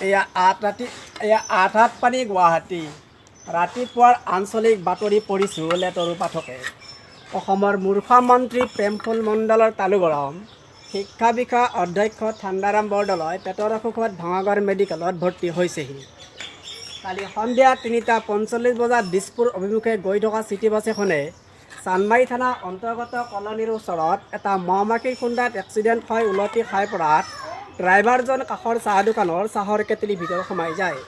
এয়া 8 পানী গুৱাহাটী ৰাতিপুৱাৰ আঞ্চলিক বাতৰি পঢ়িছোঁ লেতৰু পাঠকে। অসমৰ মুখ্যমন্ত্ৰী প্ৰেমফুল মণ্ডলৰ তালু গৰম। শিক্ষা বিষয়া অধ্যক্ষ ঠাণ্ডাৰাম বৰদলৈ পেটৰ অসুখত ভাঙাগড় মেডিকেলত ভৰ্তি হৈছেহি। কালি সন্ধিয়া 3:45 বজাত দিছপুৰ অভিমুখে গৈ থকা চিটি বাছ এখনে চানমাৰী থানা অন্তৰ্গত কলনীৰ ওচৰত এটা মহ-মাখিৰ খুন্দাত এক্সিডেণ্ট হৈ উলটি খাই পৰাত ড্ৰাইভাৰজন কাষৰ চাহ দোকানৰ চাহৰ কেটলিৰ ভিতৰত সোমাই যায়।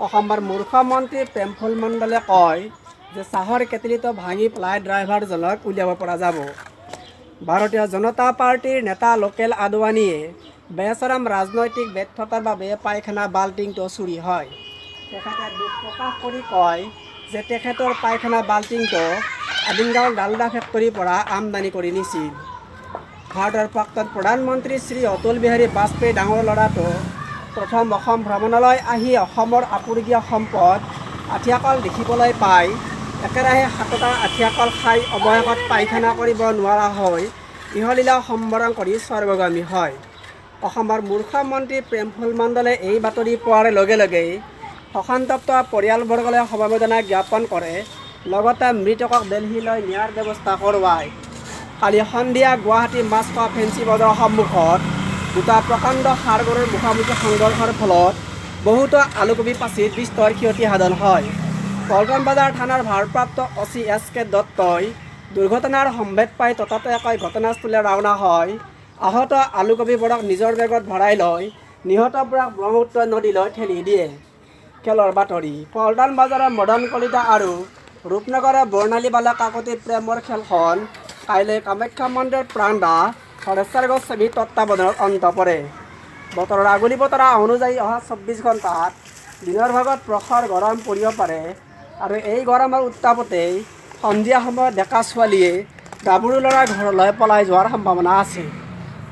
অসমৰ মুখ্যমন্ত্ৰী প্ৰেমফুল মণ্ডলে কয় যে চাহৰ কেটলিটো ভাঙি পেলাই ড্ৰাইভাৰজনক উলিয়াব পৰা যাব। ভাৰতীয় জনতা পাৰ্টিৰ নেতা লোকেল আদৱানীয়ে বেচৰম ৰাজনৈতিক ব্যৰ্থতাৰ বাবে পায়খানা বাল্টিংটো চুৰি হয়। তেখেতে দুখ প্ৰকাশ কৰি কয় যে তেখেতৰ পায়খানা বাল্টিংটো আদিনগাঁৱৰ ডালদা ফেক্টৰীৰ পৰা আমদানি কৰি নিছিল। ভাৰতৰ প্ৰাক্তন প্ৰধানমন্ত্ৰী শ্ৰী অটল বিহাৰী বাজপেয়ীৰ ডাঙৰ ল'ৰাটো প্ৰথম অসম ভ্ৰমণলৈ আহি অসমৰ আপুৰুগীয়া সম্পদ আঠিয়া কল দেখিবলৈ পাই একেৰাহে 7টা আঠিয়া কল খাই অৱশেষত পায়খানা কৰিব নোৱাৰা হৈ ইহলীলা সম্বৰণ কৰি স্বৰ্গগামী হয়। অসমৰ মুখ্যমন্ত্ৰী প্ৰেমফুল মণ্ডলে এই বাতৰি পোৱাৰ লগে লগেই শোকান্তপ্ত পৰিয়ালবৰ্গলৈ সমবেদনা জ্ঞাপন কৰে, লগতে মৃতকক দিল্লীলৈ নিয়াৰ ব্যৱস্থা কৰোৱায়। কালি সন্ধিয়া গুৱাহাটী মাছখোৱা ফেঞ্চি বজাৰৰ সন্মুখত দুটা প্ৰকাণ্ড ষাঁড় গৰুৰ মুখামুখি সংঘৰ্ষৰ ফলত বহুতো আলুকবি পাচিত বিস্তৰ ক্ষতি সাধন হয়। পল্টন বজাৰ থানাৰ ভাৰপ্ৰাপ্ত অচি SK দত্তই দুৰ্ঘটনাৰ সম্ভেদ পাই ততাতৈয়াকৈ ঘটনাস্থলীলৈ ৰাওনা হয়। আহত আলুকবিবোৰক নিজৰ বেগত ভৰাই লৈ নিহতবোৰক ব্ৰহ্মপুত্ৰ নদীলৈ ঠেলি দিয়ে। খেলৰ বাতৰি। পল্টন বজাৰৰ মদন কলিতা আৰু ৰূপনগৰৰ বৰ্ণালীবালা কাকতিৰ প্ৰেমৰ খেলখন কাইলৈ কামাখ্যা মন্দিৰৰ প্ৰাণদাতা হৰেশ্বৰ গোস্বামীৰ তত্বাৱধানত অন্ত পৰে। বতৰৰ আগলি বতৰা অনুযায়ী অহা 24 ঘণ্টাত দিনৰ ভাগত প্ৰখৰ গৰম পৰিব পাৰে আৰু এই গৰমৰ উত্তাপতেই সন্ধিয়া সময়ত ডেকা ছোৱালীয়ে গাভৰু ল'ৰাৰ ঘৰলৈ পলাই যোৱাৰ সম্ভাৱনা আছে।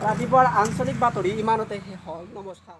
ৰাতিপুৱাৰ আঞ্চলিক বাতৰি ইমানতে শেষ হ'ল। নমস্কাৰ।